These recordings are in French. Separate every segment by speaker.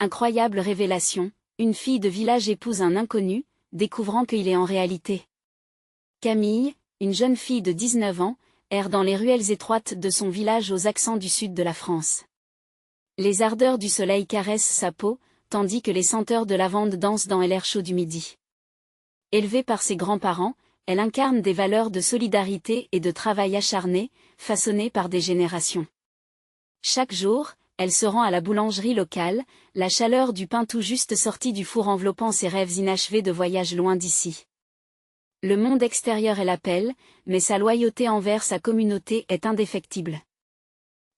Speaker 1: Incroyable révélation, une fille de village épouse un inconnu, découvrant qu'il est en réalité Camille, une jeune fille de 19 ans, erre dans les ruelles étroites de son village aux accents du sud de la France. Les ardeurs du soleil caressent sa peau, tandis que les senteurs de lavande dansent dans l'air chaud du midi. Élevée par ses grands-parents, elle incarne des valeurs de solidarité et de travail acharné, façonnées par des générations. Chaque jour, elle se rend à la boulangerie locale, la chaleur du pain tout juste sorti du four enveloppant ses rêves inachevés de voyage loin d'ici. Le monde extérieur est l'appel, mais sa loyauté envers sa communauté est indéfectible.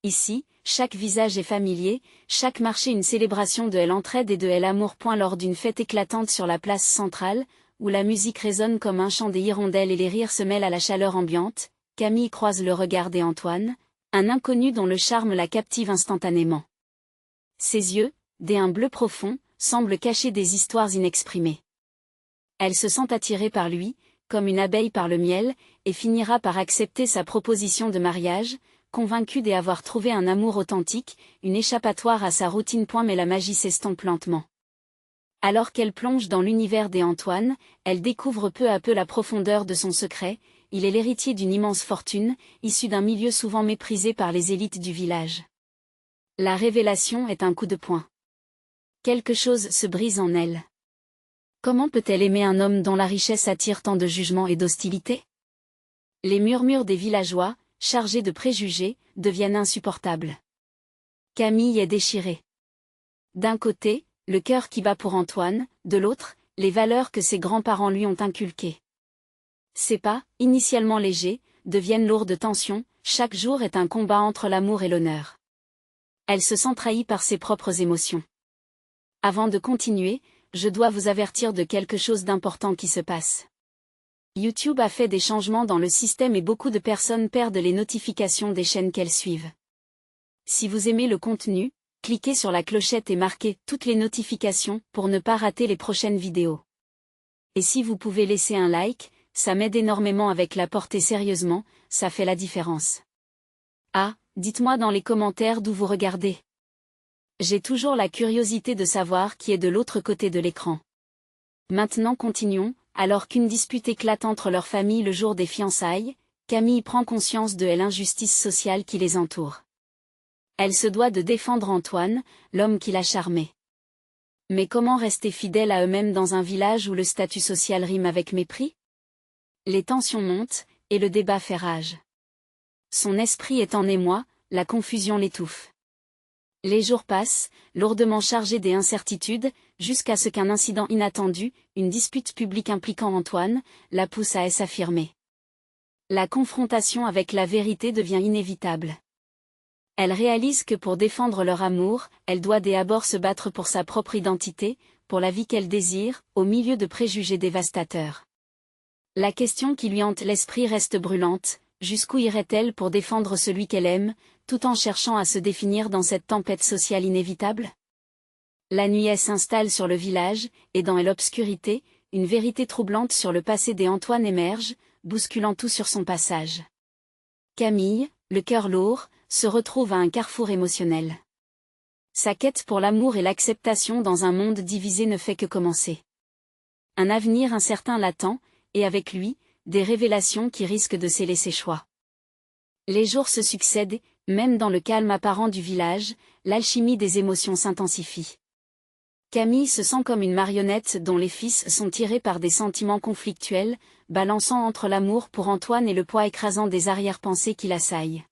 Speaker 1: Ici, chaque visage est familier, chaque marché une célébration de l'entraide et de l'amour. Lors d'une fête éclatante sur la place centrale, où la musique résonne comme un chant des hirondelles et les rires se mêlent à la chaleur ambiante, Camille croise le regard d'Antoine, un inconnu dont le charme la captive instantanément. Ses yeux, d'un bleu profond, semblent cacher des histoires inexprimées. Elle se sent attirée par lui, comme une abeille par le miel, et finira par accepter sa proposition de mariage, convaincue d'avoir trouvé un amour authentique, une échappatoire à sa routine. Mais la magie s'estompe lentement. Alors qu'elle plonge dans l'univers d'Antoine, elle découvre peu à peu la profondeur de son secret. Il est l'héritier d'une immense fortune, issu d'un milieu souvent méprisé par les élites du village. La révélation est un coup de poing. Quelque chose se brise en elle. Comment peut-elle aimer un homme dont la richesse attire tant de jugements et d'hostilité? Les murmures des villageois, chargés de préjugés, deviennent insupportables. Camille est déchirée. D'un côté, le cœur qui bat pour Antoine, de l'autre, les valeurs que ses grands-parents lui ont inculquées. Ses pas, initialement légers, deviennent lourds de tension, chaque jour est un combat entre l'amour et l'honneur. Elle se sent trahie par ses propres émotions. Avant de continuer, je dois vous avertir de quelque chose d'important qui se passe. YouTube a fait des changements dans le système et beaucoup de personnes perdent les notifications des chaînes qu'elles suivent. Si vous aimez le contenu, cliquez sur la clochette et marquez toutes les notifications pour ne pas rater les prochaines vidéos. Et si vous pouvez laisser un like, ça m'aide énormément avec la portée sérieusement, ça fait la différence. Ah, dites-moi dans les commentaires d'où vous regardez. J'ai toujours la curiosité de savoir qui est de l'autre côté de l'écran. Maintenant continuons, alors qu'une dispute éclate entre leurs familles le jour des fiançailles, Camille prend conscience de l'injustice sociale qui les entoure. Elle se doit de défendre Antoine, l'homme qui l'a charmée. Mais comment rester fidèle à eux-mêmes dans un village où le statut social rime avec mépris? Les tensions montent, et le débat fait rage. Son esprit est en émoi, la confusion l'étouffe. Les jours passent, lourdement chargés d'incertitudes, jusqu'à ce qu'un incident inattendu, une dispute publique impliquant Antoine, la pousse à s'affirmer. La confrontation avec la vérité devient inévitable. Elle réalise que pour défendre leur amour, elle doit d'abord se battre pour sa propre identité, pour la vie qu'elle désire, au milieu de préjugés dévastateurs. La question qui lui hante l'esprit reste brûlante, jusqu'où irait-elle pour défendre celui qu'elle aime, tout en cherchant à se définir dans cette tempête sociale inévitable? La nuit s'installe sur le village, et dans l'obscurité, une vérité troublante sur le passé d'Antoine émerge, bousculant tout sur son passage. Camille, le cœur lourd, se retrouve à un carrefour émotionnel. Sa quête pour l'amour et l'acceptation dans un monde divisé ne fait que commencer. Un avenir incertain l'attend, et avec lui, des révélations qui risquent de sceller ses choix. Les jours se succèdent, même dans le calme apparent du village, l'alchimie des émotions s'intensifie. Camille se sent comme une marionnette dont les fils sont tirés par des sentiments conflictuels, balançant entre l'amour pour Antoine et le poids écrasant des arrière-pensées qui l'assaillent.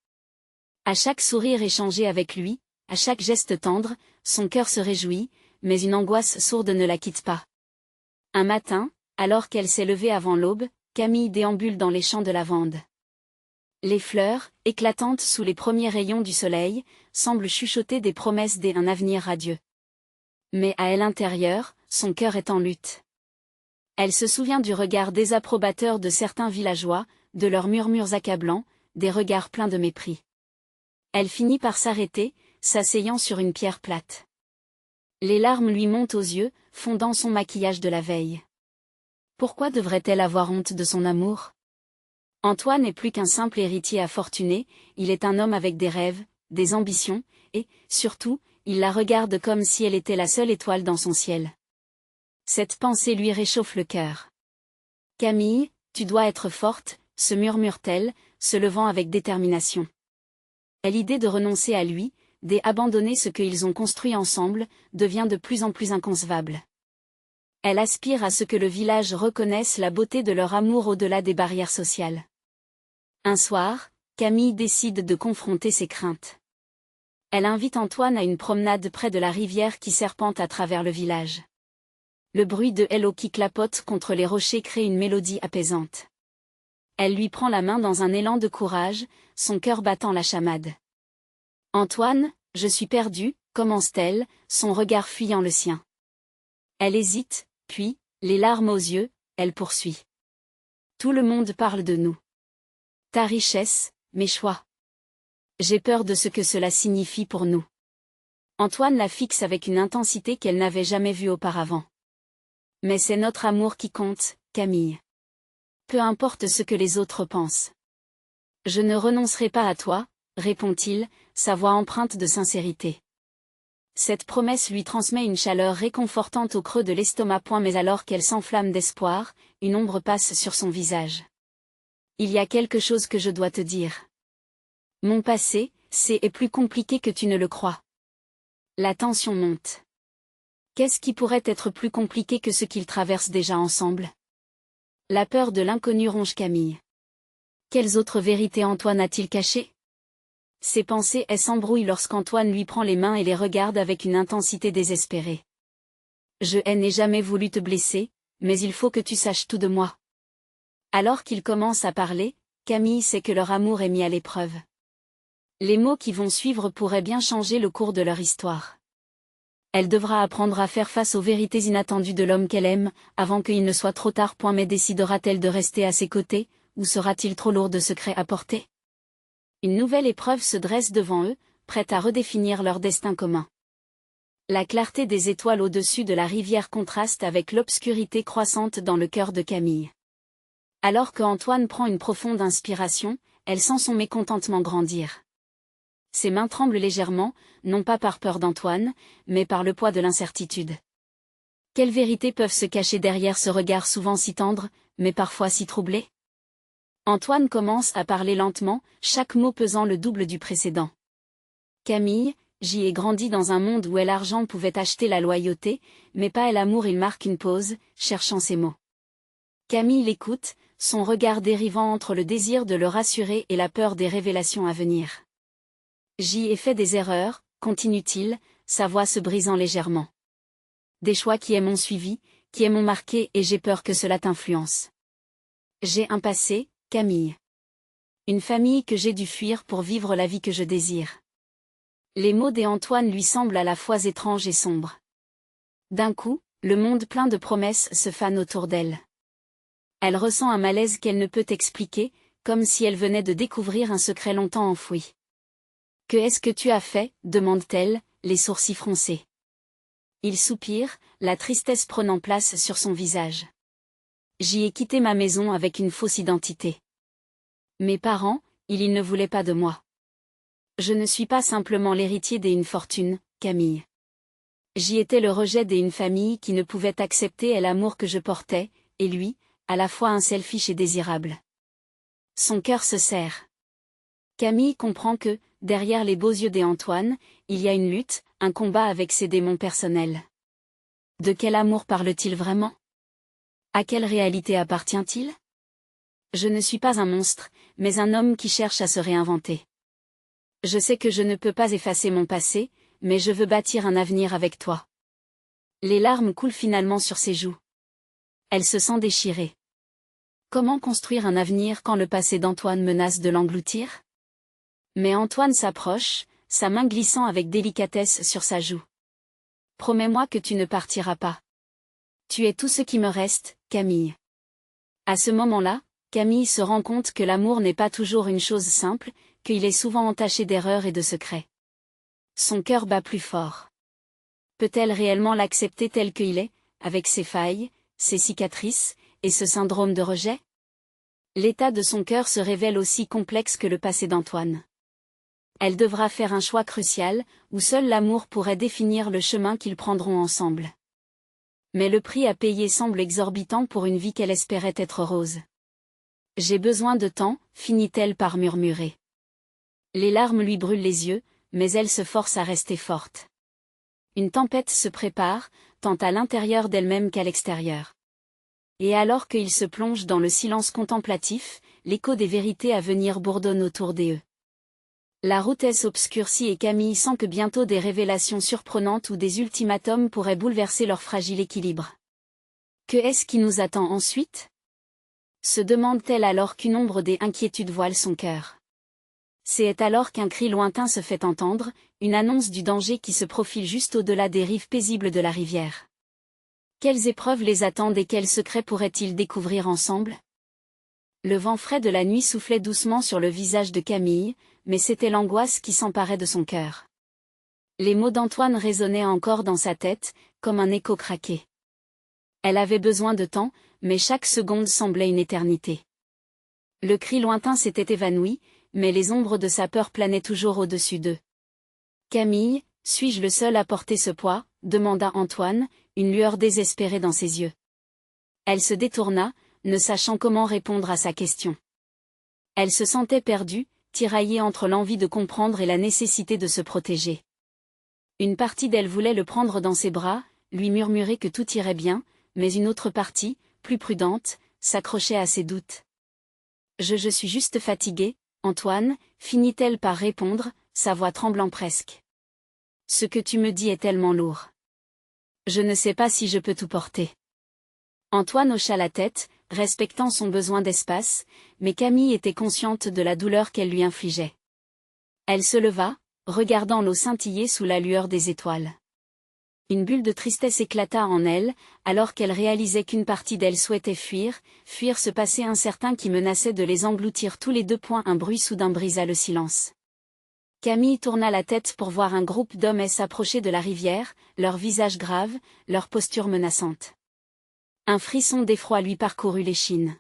Speaker 1: À chaque sourire échangé avec lui, à chaque geste tendre, son cœur se réjouit, mais une angoisse sourde ne la quitte pas. Un matin, alors qu'elle s'est levée avant l'aube, Camille déambule dans les champs de lavande. Les fleurs, éclatantes sous les premiers rayons du soleil, semblent chuchoter des promesses d'un avenir radieux. Mais à l'intérieur, son cœur est en lutte. Elle se souvient du regard désapprobateur de certains villageois, de leurs murmures accablants, des regards pleins de mépris. Elle finit par s'arrêter, s'asseyant sur une pierre plate. Les larmes lui montent aux yeux, fondant son maquillage de la veille. Pourquoi devrait-elle avoir honte de son amour? Antoine n'est plus qu'un simple héritier infortuné, il est un homme avec des rêves, des ambitions, et, surtout, il la regarde comme si elle était la seule étoile dans son ciel. Cette pensée lui réchauffe le cœur. Camille, tu dois être forte, se murmure-t-elle, se levant avec détermination. Et l'idée de renoncer à lui, d'abandonner ce qu'ils ont construit ensemble, devient de plus en plus inconcevable. Elle aspire à ce que le village reconnaisse la beauté de leur amour au-delà des barrières sociales. Un soir, Camille décide de confronter ses craintes. Elle invite Antoine à une promenade près de la rivière qui serpente à travers le village. Le bruit de l'eau qui clapote contre les rochers crée une mélodie apaisante. Elle lui prend la main dans un élan de courage, son cœur battant la chamade. « Antoine, je suis perdue », commence-t-elle, son regard fuyant le sien. Elle hésite, puis, les larmes aux yeux, elle poursuit. « Tout le monde parle de nous. Ta richesse, mes choix. J'ai peur de ce que cela signifie pour nous. » Antoine la fixe avec une intensité qu'elle n'avait jamais vue auparavant. « Mais c'est notre amour qui compte, Camille. Peu importe ce que les autres pensent. »« Je ne renoncerai pas à toi, » répond-il, sa voix empreinte de sincérité. Cette promesse lui transmet une chaleur réconfortante au creux de l'estomac. Mais alors qu'elle s'enflamme d'espoir, une ombre passe sur son visage. « Il y a quelque chose que je dois te dire. Mon passé, est plus compliqué que tu ne le crois. » La tension monte. Qu'est-ce qui pourrait être plus compliqué que ce qu'ils traversent déjà ensemble? La peur de l'inconnu ronge Camille. Quelles autres vérités Antoine a-t-il cachées? Ses pensées s'embrouillent lorsqu'Antoine lui prend les mains et les regarde avec une intensité désespérée. « Je n'ai jamais voulu te blesser, mais il faut que tu saches tout de moi. » Alors qu'ils commencent à parler, Camille sait que leur amour est mis à l'épreuve. Les mots qui vont suivre pourraient bien changer le cours de leur histoire. Elle devra apprendre à faire face aux vérités inattendues de l'homme qu'elle aime, avant qu'il ne soit trop tard. Mais décidera-t-elle de rester à ses côtés, ou sera-t-il trop lourd de secrets à porter? Une nouvelle épreuve se dresse devant eux, prête à redéfinir leur destin commun. La clarté des étoiles au-dessus de la rivière contraste avec l'obscurité croissante dans le cœur de Camille. Alors que Antoine prend une profonde inspiration, elle sent son mécontentement grandir. Ses mains tremblent légèrement, non pas par peur d'Antoine, mais par le poids de l'incertitude. Quelles vérités peuvent se cacher derrière ce regard souvent si tendre, mais parfois si troublé? Antoine commence à parler lentement, chaque mot pesant le double du précédent. Camille, j'y ai grandi dans un monde où l'argent pouvait acheter la loyauté, mais pas l'amour. Il marque une pause, cherchant ses mots. Camille l'écoute, son regard dérivant entre le désir de le rassurer et la peur des révélations à venir. J'y ai fait des erreurs, continue-t-il, sa voix se brisant légèrement. Des choix qui m'ont suivi, qui m'ont marqué et j'ai peur que cela t'influence. J'ai un passé, Camille. Une famille que j'ai dû fuir pour vivre la vie que je désire. Les mots d'Antoine lui semblent à la fois étranges et sombres. D'un coup, le monde plein de promesses se fane autour d'elle. Elle ressent un malaise qu'elle ne peut expliquer, comme si elle venait de découvrir un secret longtemps enfoui. « Que est-ce que tu as fait ?» demande-t-elle, les sourcils froncés. Il soupire, la tristesse prenant place sur son visage. J'y ai quitté ma maison avec une fausse identité. Mes parents, ils ne voulaient pas de moi. Je ne suis pas simplement l'héritier d'une fortune, Camille. J'y étais le rejet d'une famille qui ne pouvait accepter l'amour que je portais, et lui, à la fois un selfish et désirable. Son cœur se serre. Camille comprend que, derrière les beaux yeux d'Antoine, il y a une lutte, un combat avec ses démons personnels. De quel amour parle-t-il vraiment? À quelle réalité appartient-il? Je ne suis pas un monstre, mais un homme qui cherche à se réinventer. Je sais que je ne peux pas effacer mon passé, mais je veux bâtir un avenir avec toi. Les larmes coulent finalement sur ses joues. Elle se sent déchirée. Comment construire un avenir quand le passé d'Antoine menace de l'engloutir? Mais Antoine s'approche, sa main glissant avec délicatesse sur sa joue. Promets-moi que tu ne partiras pas. Tu es tout ce qui me reste, Camille. À ce moment-là, Camille se rend compte que l'amour n'est pas toujours une chose simple, qu'il est souvent entaché d'erreurs et de secrets. Son cœur bat plus fort. Peut-elle réellement l'accepter tel qu'il est, avec ses failles, ses cicatrices, et ce syndrome de rejet? L'état de son cœur se révèle aussi complexe que le passé d'Antoine. Elle devra faire un choix crucial, où seul l'amour pourrait définir le chemin qu'ils prendront ensemble. Mais le prix à payer semble exorbitant pour une vie qu'elle espérait être rose. J'ai besoin de temps, finit-elle par murmurer. Les larmes lui brûlent les yeux, mais elle se force à rester forte. Une tempête se prépare, tant à l'intérieur d'elle-même qu'à l'extérieur. Et alors qu'ils se plongent dans le silence contemplatif, l'écho des vérités à venir bourdonne autour d'eux. La route s'obscurcit et Camille sent que bientôt des révélations surprenantes ou des ultimatums pourraient bouleverser leur fragile équilibre. Que est-ce qui nous attend ensuite? Se demande-t-elle alors qu'une ombre d'inquiétude voile son cœur. C'est alors qu'un cri lointain se fait entendre, une annonce du danger qui se profile juste au-delà des rives paisibles de la rivière. Quelles épreuves les attendent et quels secrets pourraient-ils découvrir ensemble? Le vent frais de la nuit soufflait doucement sur le visage de Camille, mais c'était l'angoisse qui s'emparait de son cœur. Les mots d'Antoine résonnaient encore dans sa tête, comme un écho craqué. Elle avait besoin de temps, mais chaque seconde semblait une éternité. Le cri lointain s'était évanoui, mais les ombres de sa peur planaient toujours au-dessus d'eux. « Camille, suis-je le seul à porter ce poids ?» demanda Antoine, une lueur désespérée dans ses yeux. Elle se détourna, ne sachant comment répondre à sa question. Elle se sentait perdue, tiraillée entre l'envie de comprendre et la nécessité de se protéger. Une partie d'elle voulait le prendre dans ses bras, lui murmurer que tout irait bien, mais une autre partie, plus prudente, s'accrochait à ses doutes. « Je suis juste fatiguée, Antoine, finit-elle par répondre, sa voix tremblant presque. Ce que tu me dis est tellement lourd. Je ne sais pas si je peux tout porter. Antoine hocha la tête, respectant son besoin d'espace, mais Camille était consciente de la douleur qu'elle lui infligeait. Elle se leva, regardant l'eau scintiller sous la lueur des étoiles. Une bulle de tristesse éclata en elle, alors qu'elle réalisait qu'une partie d'elle souhaitait fuir ce passé incertain qui menaçait de les engloutir tous les deux. Un bruit soudain brisa le silence. Camille tourna la tête pour voir un groupe d'hommes s'approcher de la rivière, leurs visages graves, leur posture menaçante. Un frisson d'effroi lui parcourut l'échine.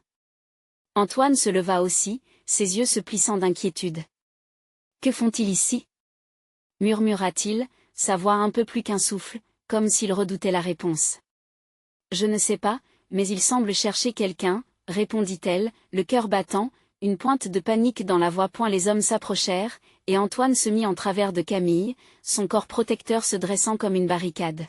Speaker 1: Antoine se leva aussi, ses yeux se plissant d'inquiétude. « Que font-ils ici ?» murmura-t-il, sa voix un peu plus qu'un souffle, comme s'il redoutait la réponse. « Je ne sais pas, mais ils semblent chercher quelqu'un, » répondit-elle, le cœur battant, une pointe de panique dans la voix. Les hommes s'approchèrent, et Antoine se mit en travers de Camille, son corps protecteur se dressant comme une barricade.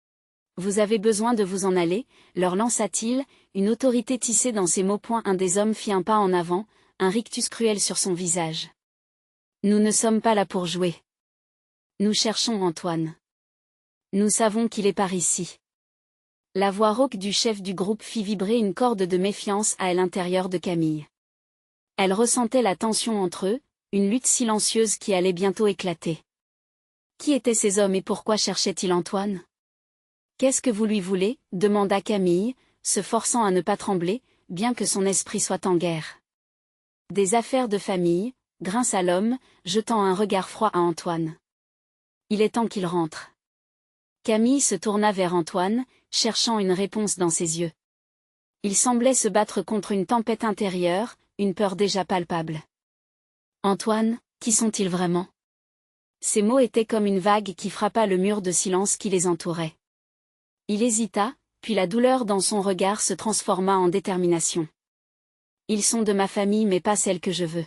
Speaker 1: « Vous avez besoin de vous en aller, » leur lança-t-il, une autorité tissée dans ses mots. Un des hommes fit un pas en avant, un rictus cruel sur son visage. « Nous ne sommes pas là pour jouer. Nous cherchons Antoine. Nous savons qu'il est par ici. » La voix rauque du chef du groupe fit vibrer une corde de méfiance à l'intérieur de Camille. Elle ressentait la tension entre eux, une lutte silencieuse qui allait bientôt éclater. Qui étaient ces hommes et pourquoi cherchaient-ils Antoine? « Qu'est-ce que vous lui voulez ?» demanda Camille, se forçant à ne pas trembler, bien que son esprit soit en guerre. « Des affaires de famille », grinça l'homme, jetant un regard froid à Antoine. « Il est temps qu'il rentre. » Camille se tourna vers Antoine, cherchant une réponse dans ses yeux. Il semblait se battre contre une tempête intérieure, une peur déjà palpable. « Antoine, qui sont-ils vraiment ?» Ces mots étaient comme une vague qui frappa le mur de silence qui les entourait. Il hésita, puis la douleur dans son regard se transforma en détermination. « Ils sont de ma famille mais pas celle que je veux. »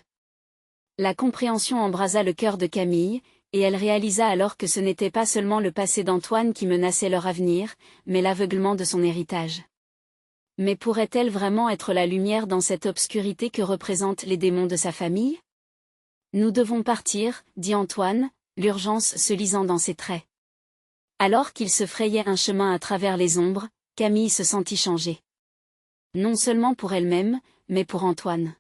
Speaker 1: La compréhension embrasa le cœur de Camille, et elle réalisa alors que ce n'était pas seulement le passé d'Antoine qui menaçait leur avenir, mais l'aveuglement de son héritage. Mais pourrait-elle vraiment être la lumière dans cette obscurité que représentent les démons de sa famille? « Nous devons partir, » dit Antoine, l'urgence se lisant dans ses traits. Alors qu'il se frayait un chemin à travers les ombres, Camille se sentit changer. Non seulement pour elle-même, mais pour Antoine.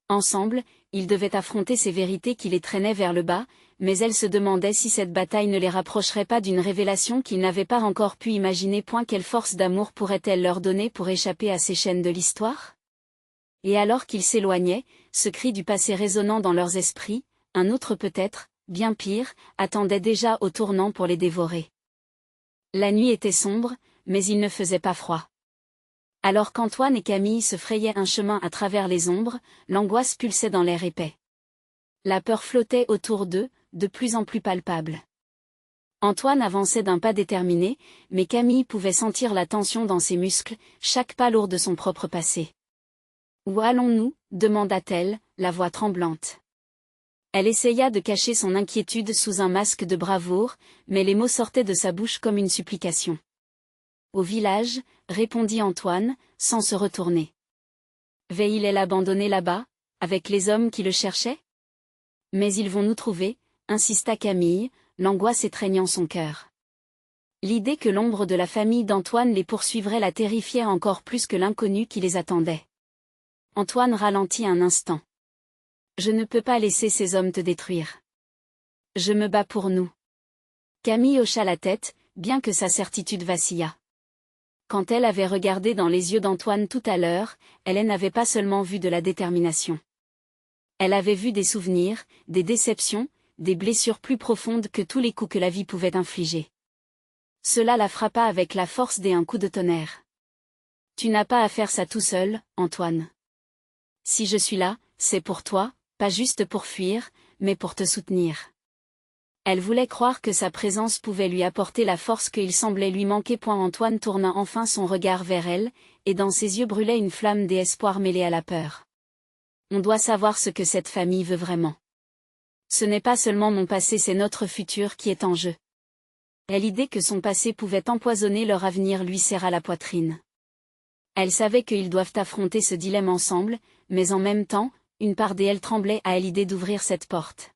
Speaker 1: Ensemble, ils devaient affronter ces vérités qui les traînaient vers le bas, mais elle se demandait si cette bataille ne les rapprocherait pas d'une révélation qu'ils n'avaient pas encore pu imaginer. Quelle force d'amour pourrait-elle leur donner pour échapper à ces chaînes de l'histoire? Et alors qu'ils s'éloignaient, ce cri du passé résonnant dans leurs esprits, un autre peut-être, bien pire, attendait déjà au tournant pour les dévorer. La nuit était sombre, mais il ne faisait pas froid. Alors qu'Antoine et Camille se frayaient un chemin à travers les ombres, l'angoisse pulsait dans l'air épais. La peur flottait autour d'eux, de plus en plus palpable. Antoine avançait d'un pas déterminé, mais Camille pouvait sentir la tension dans ses muscles, chaque pas lourd de son propre passé. « Où allons-nous » demanda-t-elle, la voix tremblante. Elle essaya de cacher son inquiétude sous un masque de bravoure, mais les mots sortaient de sa bouche comme une supplication. « Au village » répondit Antoine, sans se retourner. « Va-t-il l'abandonner là-bas, avec les hommes qui le cherchaient ? » « Mais ils vont nous trouver » insista Camille, l'angoisse étreignant son cœur. L'idée que l'ombre de la famille d'Antoine les poursuivrait la terrifiait encore plus que l'inconnu qui les attendait. Antoine ralentit un instant. « Je ne peux pas laisser ces hommes te détruire. Je me bats pour nous. » Camille hocha la tête, bien que sa certitude vacillât. Quand elle avait regardé dans les yeux d'Antoine tout à l'heure, elle n'avait pas seulement vu de la détermination. Elle avait vu des souvenirs, des déceptions, des blessures plus profondes que tous les coups que la vie pouvait infliger. Cela la frappa avec la force d'un coup de tonnerre. « Tu n'as pas à faire ça tout seul, Antoine. Si je suis là, c'est pour toi, pas juste pour fuir, mais pour te soutenir. » Elle voulait croire que sa présence pouvait lui apporter la force qu'il semblait lui manquer. Antoine tourna enfin son regard vers elle, et dans ses yeux brûlait une flamme d'espoir mêlée à la peur. « On doit savoir ce que cette famille veut vraiment. Ce n'est pas seulement mon passé, c'est notre futur qui est en jeu. » Et l'idée que son passé pouvait empoisonner leur avenir lui serra la poitrine. Elle savait qu'ils doivent affronter ce dilemme ensemble, mais en même temps, une part d'elle tremblait à l'idée d'ouvrir cette porte.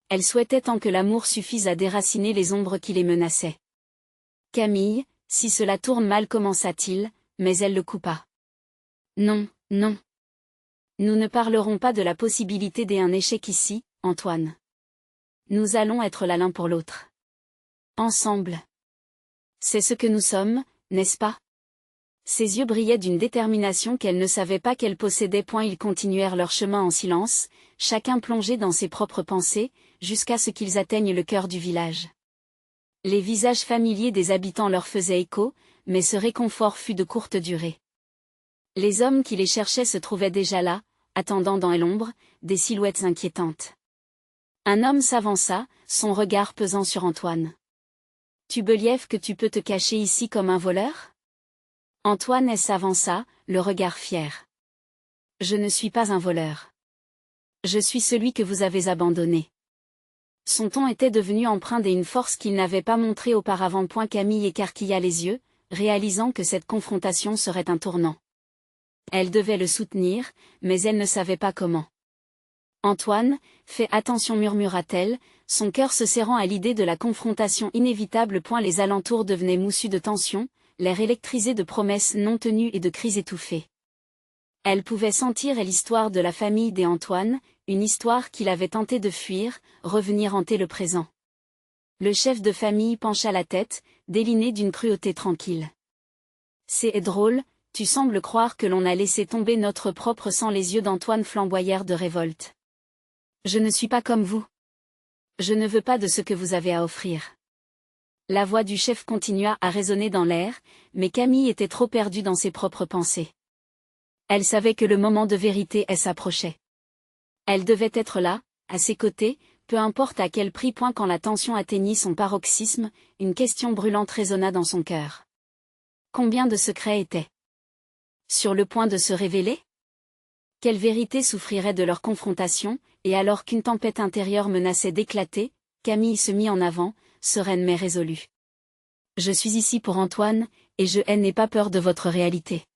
Speaker 1: Elle souhaitait tant que l'amour suffise à déraciner les ombres qui les menaçaient. « Camille, si cela tourne mal » commença-t-il, mais elle le coupa. « Non, non. Nous ne parlerons pas de la possibilité d'un échec ici, Antoine. Nous allons être là l'un pour l'autre. Ensemble. C'est ce que nous sommes, n'est-ce pas ?» Ses yeux brillaient d'une détermination qu'elle ne savait pas qu'elle possédait. Ils continuèrent leur chemin en silence, chacun plongé dans ses propres pensées, jusqu'à ce qu'ils atteignent le cœur du village. Les visages familiers des habitants leur faisaient écho, mais ce réconfort fut de courte durée. Les hommes qui les cherchaient se trouvaient déjà là, attendant dans l'ombre, des silhouettes inquiétantes. Un homme s'avança, son regard pesant sur Antoine. « Tu believes que tu peux te cacher ici comme un voleur ?» Antoine s'avança, le regard fier. « Je ne suis pas un voleur. Je suis celui que vous avez abandonné. » Son ton était devenu empreint d'une force qu'il n'avait pas montrée auparavant. Camille écarquilla les yeux, réalisant que cette confrontation serait un tournant. Elle devait le soutenir, mais elle ne savait pas comment. « Antoine, fais attention » murmura-t-elle, son cœur se serrant à l'idée de la confrontation inévitable. Les alentours devenaient moussus de tension, l'air électrisé de promesses non tenues et de cris étouffés. Elle pouvait sentir l'histoire de la famille des Antoine, une histoire qu'il avait tenté de fuir, revenir hanter le présent. Le chef de famille pencha la tête, déliné d'une cruauté tranquille. « C'est drôle, tu sembles croire que l'on a laissé tomber notre propre sang » Les yeux d'Antoine flamboyèrent de révolte. « Je ne suis pas comme vous. Je ne veux pas de ce que vous avez à offrir. » La voix du chef continua à résonner dans l'air, mais Camille était trop perdue dans ses propres pensées. Elle savait que le moment de vérité s'approchait. Elle devait être là, à ses côtés, peu importe à quel prix. Quand la tension atteignit son paroxysme, une question brûlante résonna dans son cœur. Combien de secrets étaient sur le point de se révéler? Quelle vérité souffrirait de leur confrontation? Et alors qu'une tempête intérieure menaçait d'éclater, Camille se mit en avant, sereine mais résolue. « Je suis ici pour Antoine, et je n'ai pas peur de votre réalité. »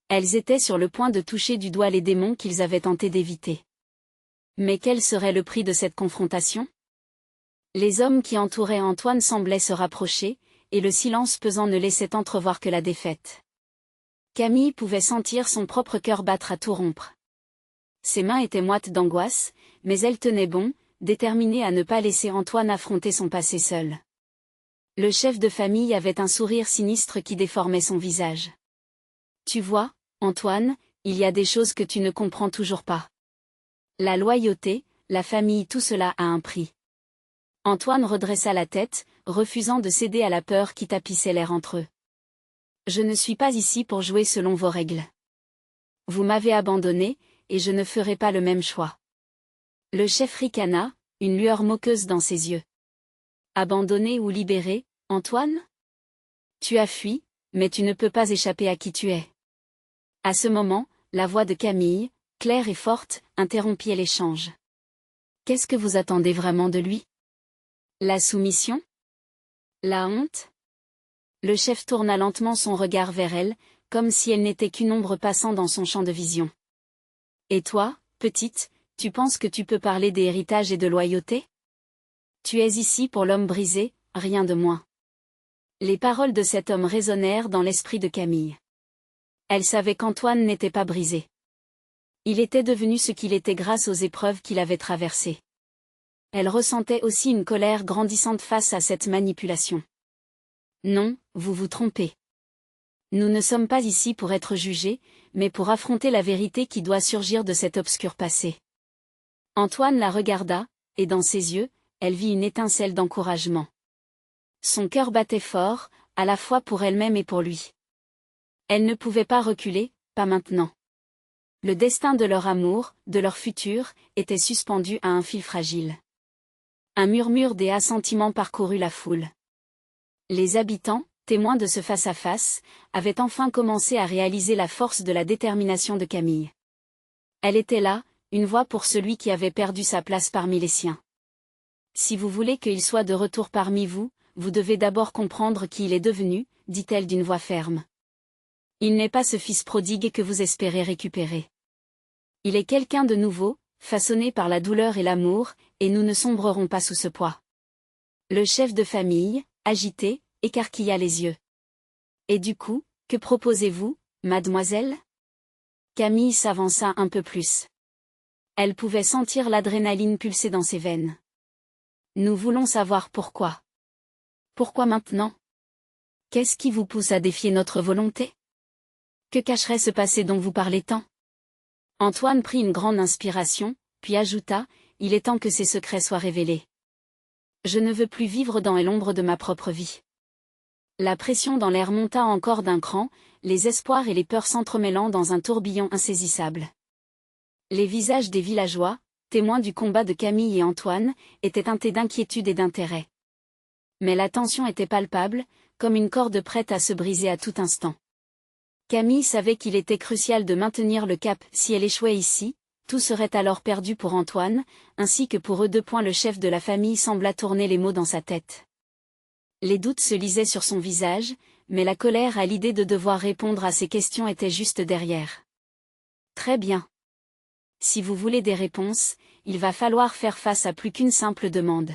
Speaker 1: Elles étaient sur le point de toucher du doigt les démons qu'ils avaient tenté d'éviter. Mais quel serait le prix de cette confrontation? Les hommes qui entouraient Antoine semblaient se rapprocher, et le silence pesant ne laissait entrevoir que la défaite. Camille pouvait sentir son propre cœur battre à tout rompre. Ses mains étaient moites d'angoisse, mais elle tenait bon, déterminée à ne pas laisser Antoine affronter son passé seul. Le chef de famille avait un sourire sinistre qui déformait son visage. « Tu vois, Antoine, il y a des choses que tu ne comprends toujours pas. La loyauté, la famille, tout cela a un prix. » Antoine redressa la tête, refusant de céder à la peur qui tapissait l'air entre eux. « Je ne suis pas ici pour jouer selon vos règles. Vous m'avez abandonné, et je ne ferai pas le même choix. » Le chef ricana, une lueur moqueuse dans ses yeux. Abandonné ou libéré, Antoine? Tu as fui, mais tu ne peux pas échapper à qui tu es. À ce moment, la voix de Camille, claire et forte, interrompit l'échange. Qu'est-ce que vous attendez vraiment de lui? La soumission? La honte? Le chef tourna lentement son regard vers elle, comme si elle n'était qu'une ombre passant dans son champ de vision. Et toi, petite, tu penses que tu peux parler d'héritage et de loyauté? Tu es ici pour l'homme brisé, rien de moins. Les paroles de cet homme résonnèrent dans l'esprit de Camille. Elle savait qu'Antoine n'était pas brisé. Il était devenu ce qu'il était grâce aux épreuves qu'il avait traversées. Elle ressentait aussi une colère grandissante face à cette manipulation. Non, vous vous trompez. Nous ne sommes pas ici pour être jugés, mais pour affronter la vérité qui doit surgir de cet obscur passé. Antoine la regarda, et dans ses yeux, elle vit une étincelle d'encouragement. Son cœur battait fort, à la fois pour elle-même et pour lui. Elle ne pouvait pas reculer, pas maintenant. Le destin de leur amour, de leur futur, était suspendu à un fil fragile. Un murmure des assentiments parcourut la foule. Les habitants, témoins de ce face-à-face, avaient enfin commencé à réaliser la force de la détermination de Camille. Elle était là, une voix pour celui qui avait perdu sa place parmi les siens. Si vous voulez qu'il soit de retour parmi vous, vous devez d'abord comprendre qui il est devenu, dit-elle d'une voix ferme. Il n'est pas ce fils prodigue que vous espérez récupérer. Il est quelqu'un de nouveau, façonné par la douleur et l'amour, et nous ne sombrerons pas sous ce poids. Le chef de famille, agité, écarquilla les yeux. Et du coup, que proposez-vous, mademoiselle? Camille s'avança un peu plus. Elle pouvait sentir l'adrénaline pulser dans ses veines. Nous voulons savoir pourquoi. Pourquoi maintenant? Qu'est-ce qui vous pousse à défier notre volonté? Que cacherait ce passé dont vous parlez tant? Antoine prit une grande inspiration, puis ajouta, il est temps que ces secrets soient révélés. Je ne veux plus vivre dans l'ombre de ma propre vie. La pression dans l'air monta encore d'un cran, les espoirs et les peurs s'entremêlant dans un tourbillon insaisissable. Les visages des villageois, témoins du combat de Camille et Antoine, étaient teintés d'inquiétude et d'intérêt. Mais la tension était palpable, comme une corde prête à se briser à tout instant. Camille savait qu'il était crucial de maintenir le cap. Si elle échouait ici, tout serait alors perdu pour Antoine, ainsi que pour eux deux. Le chef de la famille sembla tourner les mots dans sa tête. Les doutes se lisaient sur son visage, mais la colère à l'idée de devoir répondre à ces questions était juste derrière. Très bien. Si vous voulez des réponses, il va falloir faire face à plus qu'une simple demande.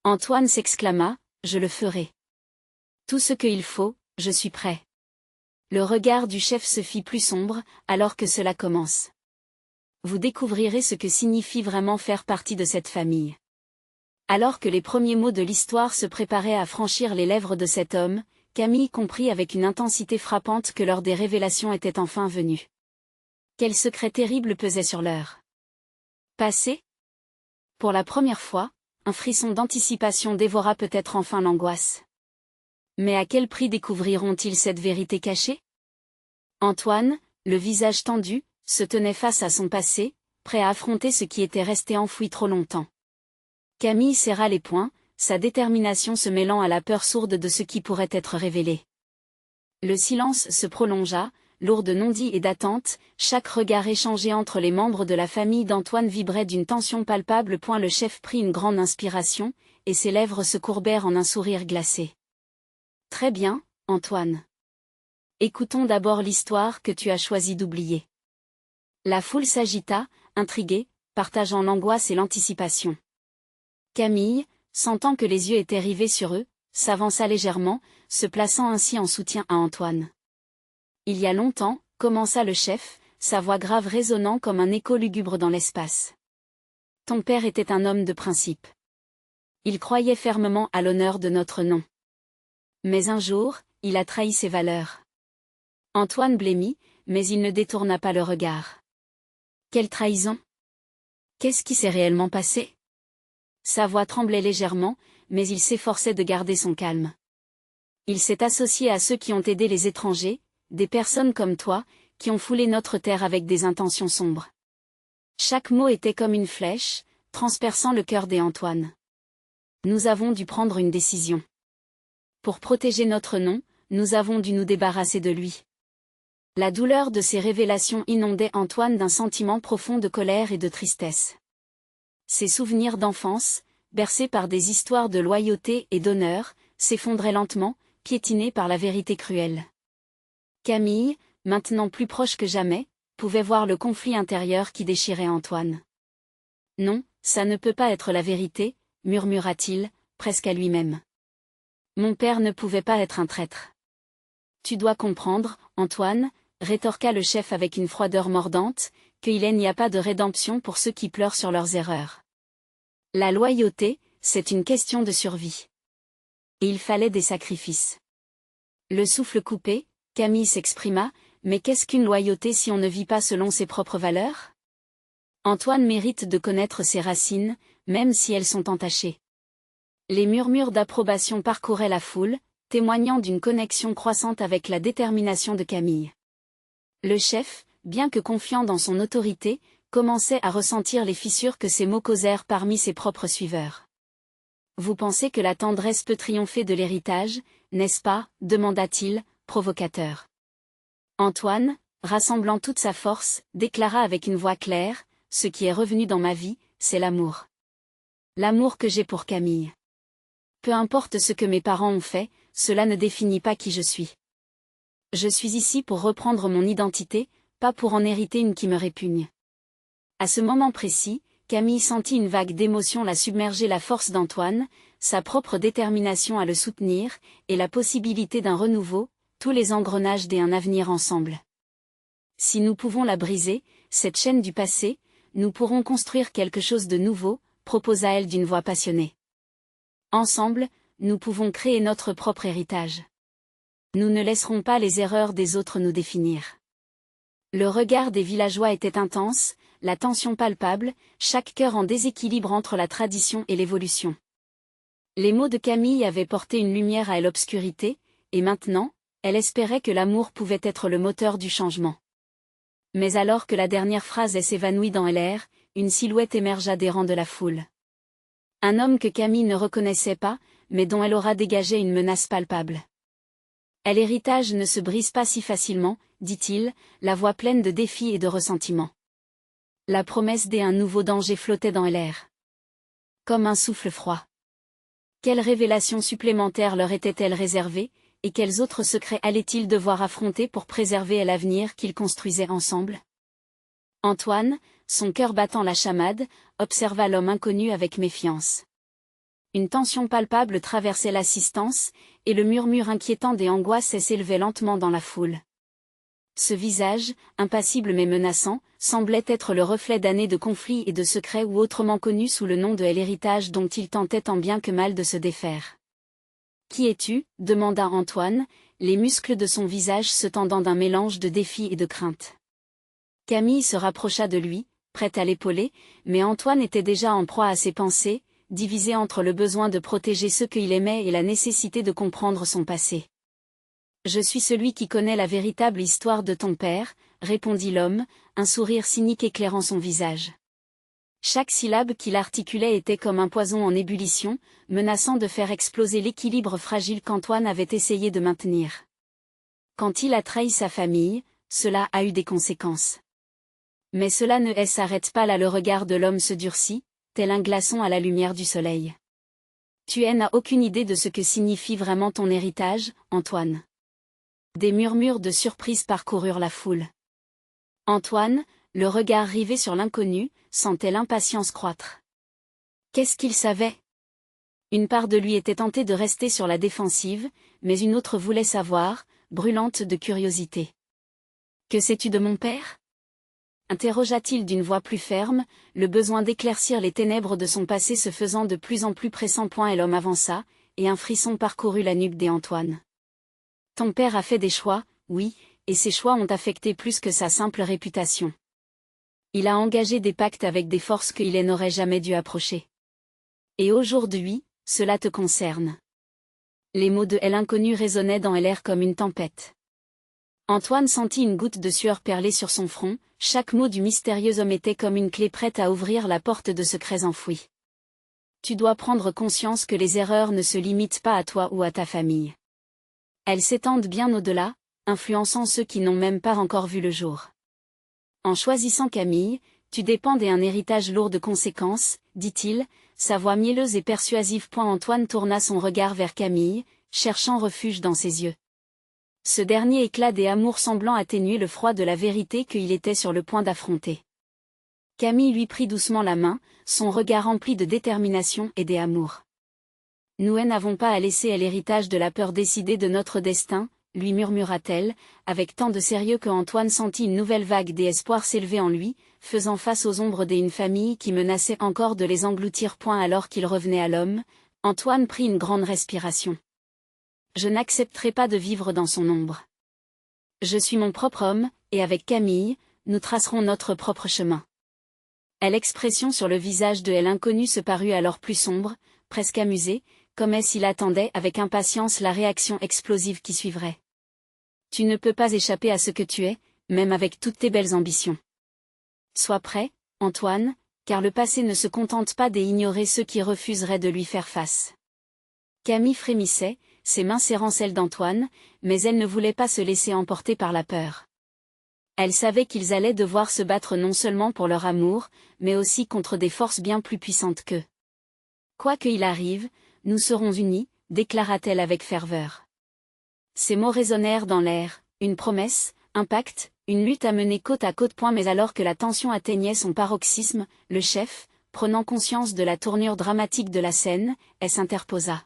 Speaker 1: Antoine s'exclama, je le ferai. Tout ce qu'il faut, je suis prêt. Le regard du chef se fit plus sombre, alors que cela commence. Vous découvrirez ce que signifie vraiment faire partie de cette famille. Alors que les premiers mots de l'histoire se préparaient à franchir les lèvres de cet homme, Camille comprit avec une intensité frappante que l'heure des révélations était enfin venue. Quel secret terrible pesait sur leur passé? Pour la première fois, un frisson d'anticipation dévora peut-être enfin l'angoisse. Mais à quel prix découvriront-ils cette vérité cachée? Antoine, le visage tendu, se tenait face à son passé, prêt à affronter ce qui était resté enfoui trop longtemps. Camille serra les poings, sa détermination se mêlant à la peur sourde de ce qui pourrait être révélé. Le silence se prolongea, lourd de non-dits et d'attentes, chaque regard échangé entre les membres de la famille d'Antoine vibrait d'une tension palpable. Le chef prit une grande inspiration, et ses lèvres se courbèrent en un sourire glacé. Très bien, Antoine. Écoutons d'abord l'histoire que tu as choisi d'oublier. La foule s'agita, intriguée, partageant l'angoisse et l'anticipation. Camille, sentant que les yeux étaient rivés sur eux, s'avança légèrement, se plaçant ainsi en soutien à Antoine. Il y a longtemps, commença le chef, sa voix grave résonnant comme un écho lugubre dans l'espace. Ton père était un homme de principe. Il croyait fermement à l'honneur de notre nom. Mais un jour, il a trahi ses valeurs. Antoine blêmit, mais il ne détourna pas le regard. Quelle trahison? Qu'est-ce qui s'est réellement passé? Sa voix tremblait légèrement, mais il s'efforçait de garder son calme. Il s'est associé à ceux qui ont aidé les étrangers, des personnes comme toi, qui ont foulé notre terre avec des intentions sombres. Chaque mot était comme une flèche, transperçant le cœur d'Antoine. Nous avons dû prendre une décision. Pour protéger notre nom, nous avons dû nous débarrasser de lui. La douleur de ces révélations inondait Antoine d'un sentiment profond de colère et de tristesse. Ses souvenirs d'enfance, bercés par des histoires de loyauté et d'honneur, s'effondraient lentement, piétinés par la vérité cruelle. Camille, maintenant plus proche que jamais, pouvait voir le conflit intérieur qui déchirait Antoine. « Non, ça ne peut pas être la vérité », murmura-t-il, presque à lui-même. « Mon père ne pouvait pas être un traître. »« Tu dois comprendre, Antoine, » rétorqua le chef avec une froideur mordante, « qu'il n'y a pas de rédemption pour ceux qui pleurent sur leurs erreurs. La loyauté, c'est une question de survie. Et il fallait des sacrifices. » Le souffle coupé, Camille s'exprima, « Mais qu'est-ce qu'une loyauté si on ne vit pas selon ses propres valeurs ? Antoine mérite de connaître ses racines, même si elles sont entachées. » Les murmures d'approbation parcouraient la foule, témoignant d'une connexion croissante avec la détermination de Camille. Le chef, bien que confiant dans son autorité, commençait à ressentir les fissures que ces mots causèrent parmi ses propres suiveurs. « Vous pensez que la tendresse peut triompher de l'héritage, n'est-ce pas ? Demanda-t-il, provocateur. Antoine, rassemblant toute sa force, déclara avec une voix claire, « Ce qui est revenu dans ma vie, c'est l'amour. L'amour que j'ai pour Camille. Peu importe ce que mes parents ont fait, cela ne définit pas qui je suis. Je suis ici pour reprendre mon identité, pas pour en hériter une qui me répugne. » À ce moment précis, Camille sentit une vague d'émotion la submerger, la force d'Antoine, sa propre détermination à le soutenir, et la possibilité d'un renouveau, tous les engrenages d'un avenir ensemble. Si nous pouvons la briser, cette chaîne du passé, nous pourrons construire quelque chose de nouveau, proposa-t-elle d'une voix passionnée. Ensemble, nous pouvons créer notre propre héritage. Nous ne laisserons pas les erreurs des autres nous définir. Le regard des villageois était intense, la tension palpable, chaque cœur en déséquilibre entre la tradition et l'évolution. Les mots de Camille avaient porté une lumière à l'obscurité, et maintenant, elle espérait que l'amour pouvait être le moteur du changement. Mais alors que la dernière phrase s'évanouit dans l'air, une silhouette émergea des rangs de la foule. Un homme que Camille ne reconnaissait pas, mais dont elle aura dégagé une menace palpable. « L'héritage ne se brise pas si facilement, » dit-il, la voix pleine de défi et de ressentiment. La promesse d'un nouveau danger flottait dans l'air. Comme un souffle froid. Quelle révélation supplémentaire leur était-elle réservée, et quels autres secrets allaient-ils devoir affronter pour préserver l'avenir qu'ils construisaient ensemble ? Antoine, son cœur battant la chamade, observa l'homme inconnu avec méfiance. Une tension palpable traversait l'assistance, et le murmure inquiétant des angoisses s'élevait lentement dans la foule. Ce visage, impassible mais menaçant, semblait être le reflet d'années de conflits et de secrets ou autrement connus sous le nom de l'héritage dont il tentait tant bien que mal de se défaire. « Qui es-tu ? demanda Antoine, les muscles de son visage se tendant d'un mélange de défi et de crainte. Camille se rapprocha de lui, prête à l'épauler, mais Antoine était déjà en proie à ses pensées, divisé entre le besoin de protéger ceux qu'il aimait et la nécessité de comprendre son passé. « Je suis celui qui connaît la véritable histoire de ton père, » répondit l'homme, un sourire cynique éclairant son visage. Chaque syllabe qu'il articulait était comme un poison en ébullition, menaçant de faire exploser l'équilibre fragile qu'Antoine avait essayé de maintenir. Quand il a trahi sa famille, cela a eu des conséquences. Mais cela ne s'arrête pas là, le regard de l'homme se durcit, tel un glaçon à la lumière du soleil. Tu n'as aucune idée de ce que signifie vraiment ton héritage, Antoine. Des murmures de surprise parcoururent la foule. Antoine, le regard rivé sur l'inconnu, sentait l'impatience croître. Qu'est-ce qu'il savait ? Une part de lui était tentée de rester sur la défensive, mais une autre voulait savoir, brûlante de curiosité. « Que sais-tu de mon père ? » interrogea-t-il d'une voix plus ferme, le besoin d'éclaircir les ténèbres de son passé se faisant de plus en plus pressant. Et l'homme avança, et un frisson parcourut la nuque d'Antoine. « Ton père a fait des choix, oui, et ces choix ont affecté plus que sa simple réputation. Il a engagé des pactes avec des forces qu'il n'aurait jamais dû approcher. Et aujourd'hui, cela te concerne. » Les mots de l'inconnu résonnaient dans l'air comme une tempête. Antoine sentit une goutte de sueur perler sur son front, chaque mot du mystérieux homme était comme une clé prête à ouvrir la porte de secrets enfouis. Tu dois prendre conscience que les erreurs ne se limitent pas à toi ou à ta famille. Elles s'étendent bien au-delà, influençant ceux qui n'ont même pas encore vu le jour. En choisissant Camille, tu dépends d'un héritage lourd de conséquences, dit-il, sa voix mielleuse et persuasive. Antoine tourna son regard vers Camille, cherchant refuge dans ses yeux. Ce dernier éclat des amours semblant atténuer le froid de la vérité qu'il était sur le point d'affronter. Camille lui prit doucement la main, son regard rempli de détermination et d'amour. Nous n'avons pas à laisser l'héritage de la peur décider de notre destin, lui murmura-t-elle, avec tant de sérieux que Antoine sentit une nouvelle vague d'espoir s'élever en lui, faisant face aux ombres d'une famille qui menaçait encore de les engloutir. Alors qu'il revenait à l'homme, Antoine prit une grande respiration. Je n'accepterai pas de vivre dans son ombre. Je suis mon propre homme, et avec Camille, nous tracerons notre propre chemin. L'expression sur le visage de l'inconnu se parut alors plus sombre, presque amusée, comme s'il attendait avec impatience la réaction explosive qui suivrait. Tu ne peux pas échapper à ce que tu es, même avec toutes tes belles ambitions. Sois prêt, Antoine, car le passé ne se contente pas d'ignorer ceux qui refuseraient de lui faire face. Camille frémissait, ses mains serrant celles d'Antoine, mais elle ne voulait pas se laisser emporter par la peur. Elle savait qu'ils allaient devoir se battre non seulement pour leur amour, mais aussi contre des forces bien plus puissantes qu'eux. Quoi qu'il arrive, nous serons unis, déclara-t-elle avec ferveur. Ces mots résonnèrent dans l'air, une promesse, un pacte, une lutte à mener côte à côte. Mais alors que la tension atteignait son paroxysme, le chef, prenant conscience de la tournure dramatique de la scène, s'interposa.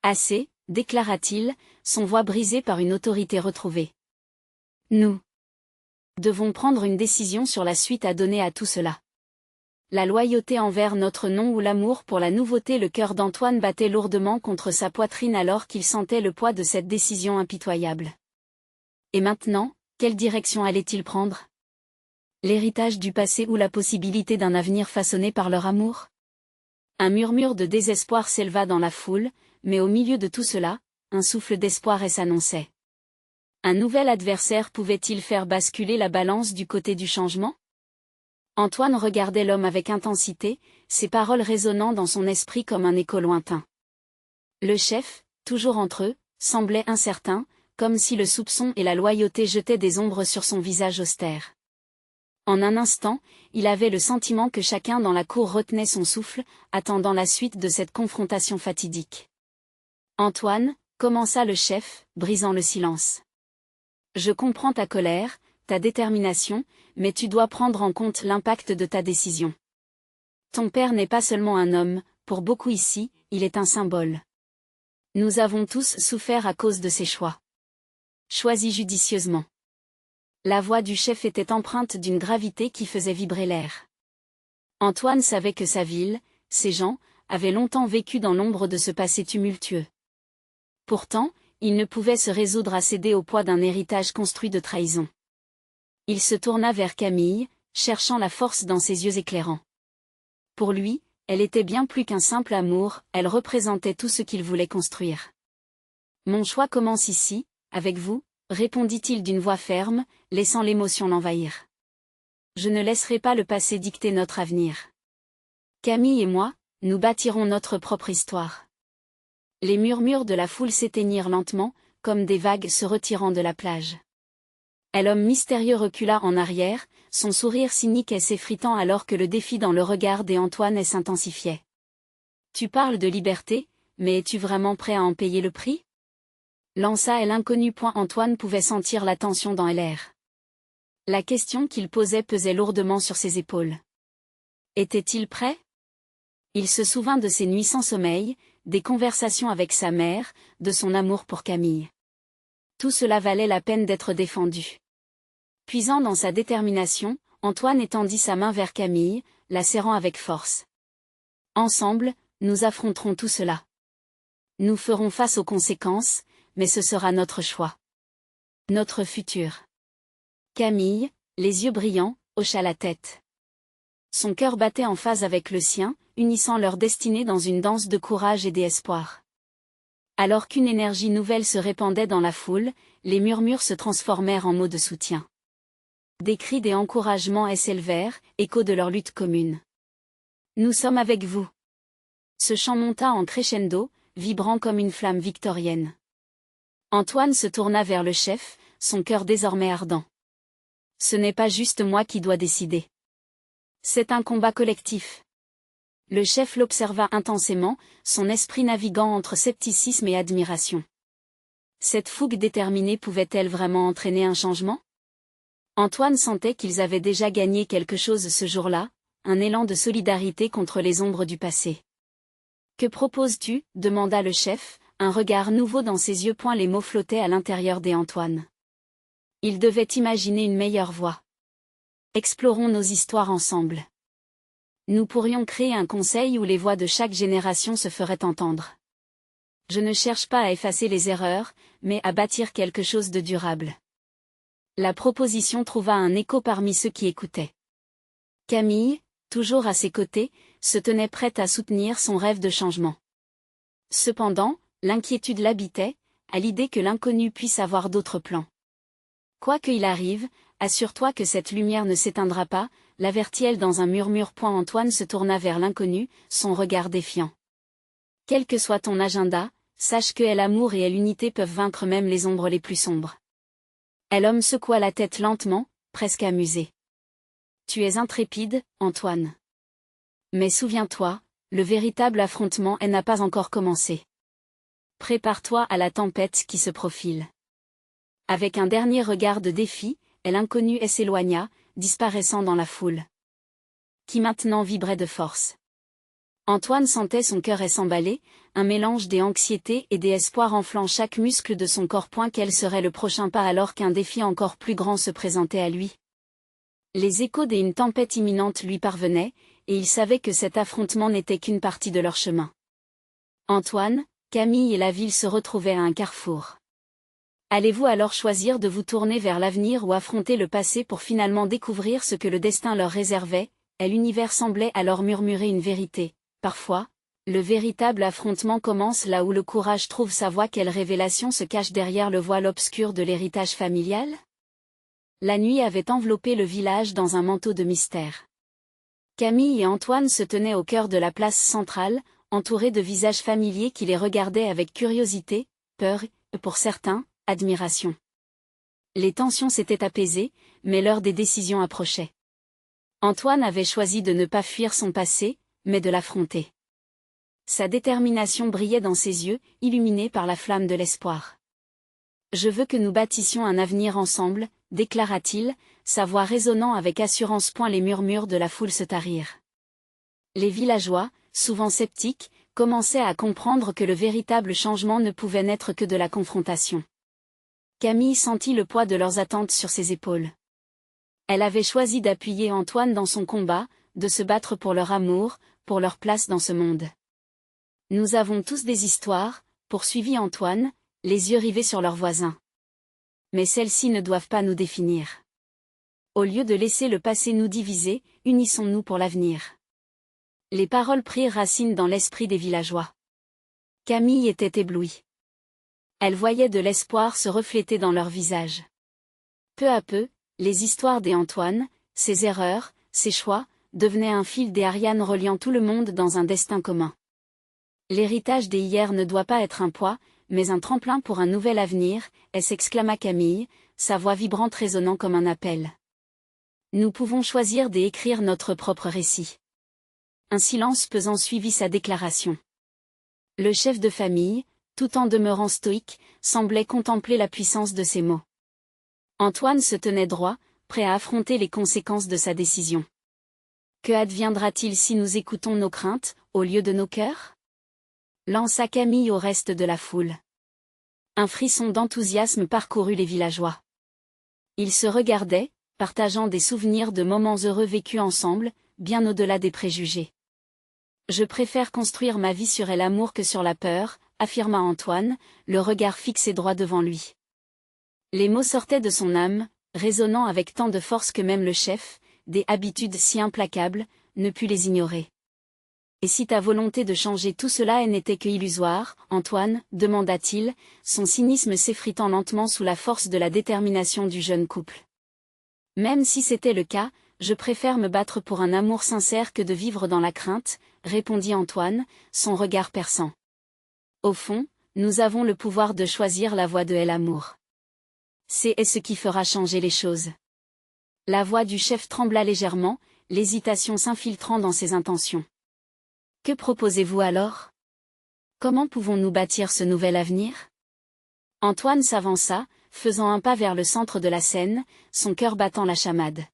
Speaker 1: Assez, déclara-t-il, son voix brisée par une autorité retrouvée. Nous devons prendre une décision sur la suite à donner à tout cela. La loyauté envers notre nom ou l'amour pour la nouveauté. Le cœur d'Antoine battait lourdement contre sa poitrine alors qu'il sentait le poids de cette décision impitoyable. Et maintenant, quelle direction allait-il prendre? L'héritage du passé ou la possibilité d'un avenir façonné par leur amour? Un murmure de désespoir s'éleva dans la foule, mais au milieu de tout cela, un souffle d'espoir s'annonçait. Un nouvel adversaire pouvait-il faire basculer la balance du côté du changement? Antoine regardait l'homme avec intensité, ses paroles résonnant dans son esprit comme un écho lointain. Le chef, toujours entre eux, semblait incertain, comme si le soupçon et la loyauté jetaient des ombres sur son visage austère. En un instant, il avait le sentiment que chacun dans la cour retenait son souffle, attendant la suite de cette confrontation fatidique. Antoine, commença le chef, brisant le silence. Je comprends ta colère, ta détermination, mais tu dois prendre en compte l'impact de ta décision. Ton père n'est pas seulement un homme, pour beaucoup ici, il est un symbole. Nous avons tous souffert à cause de ses choix. Choisis judicieusement. La voix du chef était empreinte d'une gravité qui faisait vibrer l'air. Antoine savait que sa ville, ses gens, avaient longtemps vécu dans l'ombre de ce passé tumultueux. Pourtant, il ne pouvait se résoudre à céder au poids d'un héritage construit de trahison. Il se tourna vers Camille, cherchant la force dans ses yeux éclairants. Pour lui, elle était bien plus qu'un simple amour, elle représentait tout ce qu'il voulait construire. Mon choix commence ici, avec vous, répondit-il d'une voix ferme, laissant l'émotion l'envahir. Je ne laisserai pas le passé dicter notre avenir. Camille et moi, nous bâtirons notre propre histoire. Les murmures de la foule s'éteignirent lentement, comme des vagues se retirant de la plage. L'homme mystérieux recula en arrière, son sourire cynique s'effritant alors que le défi dans le regard d'Antoine s'intensifiait. Tu parles de liberté, mais es-tu vraiment prêt à en payer le prix? Lança l'inconnu. Antoine pouvait sentir la tension dans l'air. La question qu'il posait pesait lourdement sur ses épaules. Était-il prêt? Il se souvint de ses nuits sans sommeil, des conversations avec sa mère, de son amour pour Camille. Tout cela valait la peine d'être défendu. Puisant dans sa détermination, Antoine étendit sa main vers Camille, la serrant avec force. Ensemble, nous affronterons tout cela. Nous ferons face aux conséquences, mais ce sera notre choix. Notre futur. Camille, les yeux brillants, hocha la tête. Son cœur battait en phase avec le sien, unissant leur destinée dans une danse de courage et d'espoir. Alors qu'une énergie nouvelle se répandait dans la foule, les murmures se transformèrent en mots de soutien. Des cris et encouragements s'élevèrent, écho de leur lutte commune. Nous sommes avec vous. Ce chant monta en crescendo, vibrant comme une flamme victorienne. Antoine se tourna vers le chef, son cœur désormais ardent. Ce n'est pas juste moi qui dois décider. C'est un combat collectif. Le chef l'observa intensément, son esprit naviguant entre scepticisme et admiration. Cette fougue déterminée pouvait-elle vraiment entraîner un changement? Antoine sentait qu'ils avaient déjà gagné quelque chose ce jour-là, un élan de solidarité contre les ombres du passé. « Que proposes-tu » demanda le chef, un regard nouveau dans ses yeux. Les mots flottaient à l'intérieur d'Antoine. Il devait imaginer une meilleure voie. Explorons nos histoires ensemble. Nous pourrions créer un conseil où les voix de chaque génération se feraient entendre. Je ne cherche pas à effacer les erreurs, mais à bâtir quelque chose de durable. La proposition trouva un écho parmi ceux qui écoutaient. Camille, toujours à ses côtés, se tenait prête à soutenir son rêve de changement. Cependant, l'inquiétude l'habitait, à l'idée que l'inconnu puisse avoir d'autres plans. Quoi qu'il arrive, assure-toi que cette lumière ne s'éteindra pas, l'avertit-elle dans un murmure. Antoine se tourna vers l'inconnu, son regard défiant. Quel que soit ton agenda, sache que l'amour et l'unité peuvent vaincre même les ombres les plus sombres. L'homme secoua la tête lentement, presque amusé. Tu es intrépide, Antoine. Mais souviens-toi, le véritable affrontement n'a pas encore commencé. Prépare-toi à la tempête qui se profile. Avec un dernier regard de défi, l'inconnu s'éloigna, disparaissant dans la foule. Qui maintenant vibrait de force. Antoine sentait son cœur s'emballer, un mélange d'anxiété et d'espoir enflant chaque muscle de son corps. Quel serait le prochain pas alors qu'un défi encore plus grand se présentait à lui? Les échos d'une tempête imminente lui parvenaient, et il savait que cet affrontement n'était qu'une partie de leur chemin. Antoine, Camille et la ville se retrouvaient à un carrefour. Allez-vous alors choisir de vous tourner vers l'avenir ou affronter le passé pour finalement découvrir ce que le destin leur réservait? L'univers semblait alors murmurer une vérité. Parfois, le véritable affrontement commence là où le courage trouve sa voie. Quelle révélation se cache derrière le voile obscur de l'héritage familial? La nuit avait enveloppé le village dans un manteau de mystère. Camille et Antoine se tenaient au cœur de la place centrale, entourés de visages familiers qui les regardaient avec curiosité, peur, et pour certains, admiration. Les tensions s'étaient apaisées, mais l'heure des décisions approchait. Antoine avait choisi de ne pas fuir son passé, mais de l'affronter. Sa détermination brillait dans ses yeux, illuminée par la flamme de l'espoir. « Je veux que nous bâtissions un avenir ensemble », déclara-t-il, sa voix résonnant avec assurance. Les murmures de la foule se tarirent. Les villageois, souvent sceptiques, commençaient à comprendre que le véritable changement ne pouvait naître que de la confrontation. Camille sentit le poids de leurs attentes sur ses épaules. Elle avait choisi d'appuyer Antoine dans son combat, de se battre pour leur amour, pour leur place dans ce monde. « Nous avons tous des histoires », poursuivit Antoine, les yeux rivés sur leurs voisins. Mais celles-ci ne doivent pas nous définir. Au lieu de laisser le passé nous diviser, unissons-nous pour l'avenir. Les paroles prirent racine dans l'esprit des villageois. Camille était éblouie. Elle voyait de l'espoir se refléter dans leurs visages. Peu à peu, les histoires d'Antoine, ses erreurs, ses choix, devenaient un fil d'Ariane reliant tout le monde dans un destin commun. L'héritage des hier ne doit pas être un poids, mais un tremplin pour un nouvel avenir, s'exclama Camille, sa voix vibrante résonnant comme un appel. Nous pouvons choisir d'écrire notre propre récit. Un silence pesant suivit sa déclaration. Le chef de famille, tout en demeurant stoïque, semblait contempler la puissance de ses mots. Antoine se tenait droit, prêt à affronter les conséquences de sa décision. Que adviendra-t-il si nous écoutons nos craintes, au lieu de nos cœurs? Lança Camille au reste de la foule. Un frisson d'enthousiasme parcourut les villageois. Ils se regardaient, partageant des souvenirs de moments heureux vécus ensemble, bien au-delà des préjugés. Je préfère construire ma vie sur l'amour que sur la peur, affirma Antoine, le regard fixé droit devant lui. Les mots sortaient de son âme, résonnant avec tant de force que même le chef, des habitudes si implacables, ne put les ignorer. Et si ta volonté de changer tout cela n'était que illusoire, Antoine, demanda-t-il, son cynisme s'effritant lentement sous la force de la détermination du jeune couple. Même si c'était le cas, je préfère me battre pour un amour sincère que de vivre dans la crainte, répondit Antoine, son regard perçant. Au fond, nous avons le pouvoir de choisir la voie de l'amour. C'est ce qui fera changer les choses. La voix du chef trembla légèrement, l'hésitation s'infiltrant dans ses intentions. Que proposez-vous alors? Comment pouvons-nous bâtir ce nouvel avenir? Antoine s'avança, faisant un pas vers le centre de la scène, son cœur battant la chamade.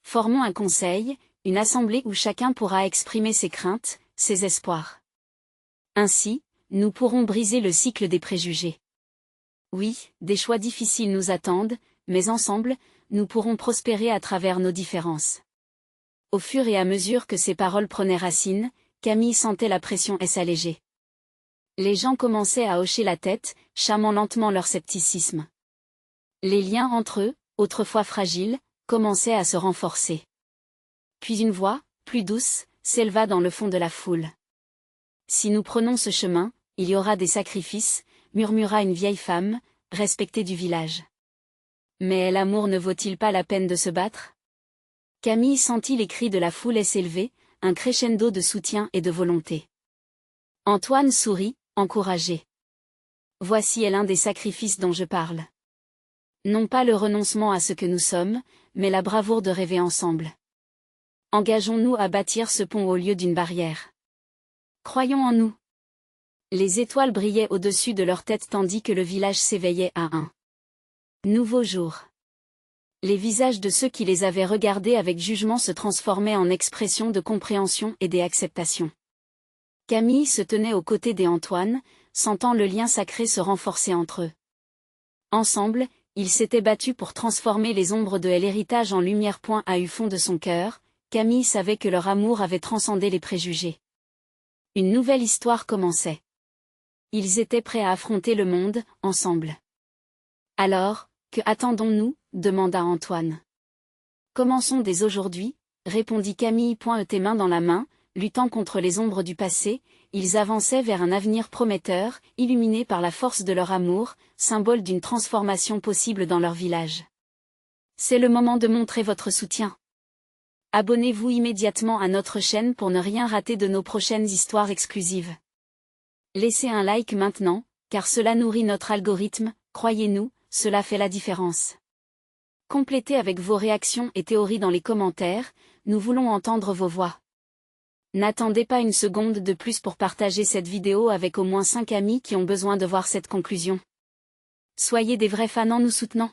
Speaker 1: Formons un conseil, une assemblée où chacun pourra exprimer ses craintes, ses espoirs. Ainsi, nous pourrons briser le cycle des préjugés. Oui, des choix difficiles nous attendent, mais ensemble, nous pourrons prospérer à travers nos différences. Au fur et à mesure que ces paroles prenaient racine, Camille sentait la pression s'alléger. Les gens commençaient à hocher la tête, chamant lentement leur scepticisme. Les liens entre eux, autrefois fragiles, commençaient à se renforcer. Puis une voix, plus douce, s'éleva dans le fond de la foule. Si nous prenons ce chemin, il y aura des sacrifices, murmura une vieille femme, respectée du village. Mais l'amour ne vaut-il pas la peine de se battre? Camille sentit les cris de la foule s'élever, un crescendo de soutien et de volonté. Antoine sourit, encouragé. Voici l'un des sacrifices dont je parle. Non pas le renoncement à ce que nous sommes, mais la bravoure de rêver ensemble. Engageons-nous à bâtir ce pont au lieu d'une barrière. Croyons en nous. Les étoiles brillaient au-dessus de leur tête tandis que le village s'éveillait à un nouveau jour. Les visages de ceux qui les avaient regardés avec jugement se transformaient en expressions de compréhension et d'acceptation. Camille se tenait aux côtés des Antoine, sentant le lien sacré se renforcer entre eux. Ensemble, ils s'étaient battus pour transformer les ombres de l'héritage en lumière. À eu fond de son cœur, Camille savait que leur amour avait transcendé les préjugés. Une nouvelle histoire commençait. Ils étaient prêts à affronter le monde, ensemble. Alors, que attendons-nous? Demanda Antoine. Commençons dès aujourd'hui, répondit Camille. Tes mains dans la main, luttant contre les ombres du passé, ils avançaient vers un avenir prometteur, illuminé par la force de leur amour, symbole d'une transformation possible dans leur village. C'est le moment de montrer votre soutien. Abonnez-vous immédiatement à notre chaîne pour ne rien rater de nos prochaines histoires exclusives. Laissez un like maintenant, car cela nourrit notre algorithme, croyez-nous, cela fait la différence. Complétez avec vos réactions et théories dans les commentaires, nous voulons entendre vos voix. N'attendez pas une seconde de plus pour partager cette vidéo avec au moins 5 amis qui ont besoin de voir cette conclusion. Soyez des vrais fans en nous soutenant.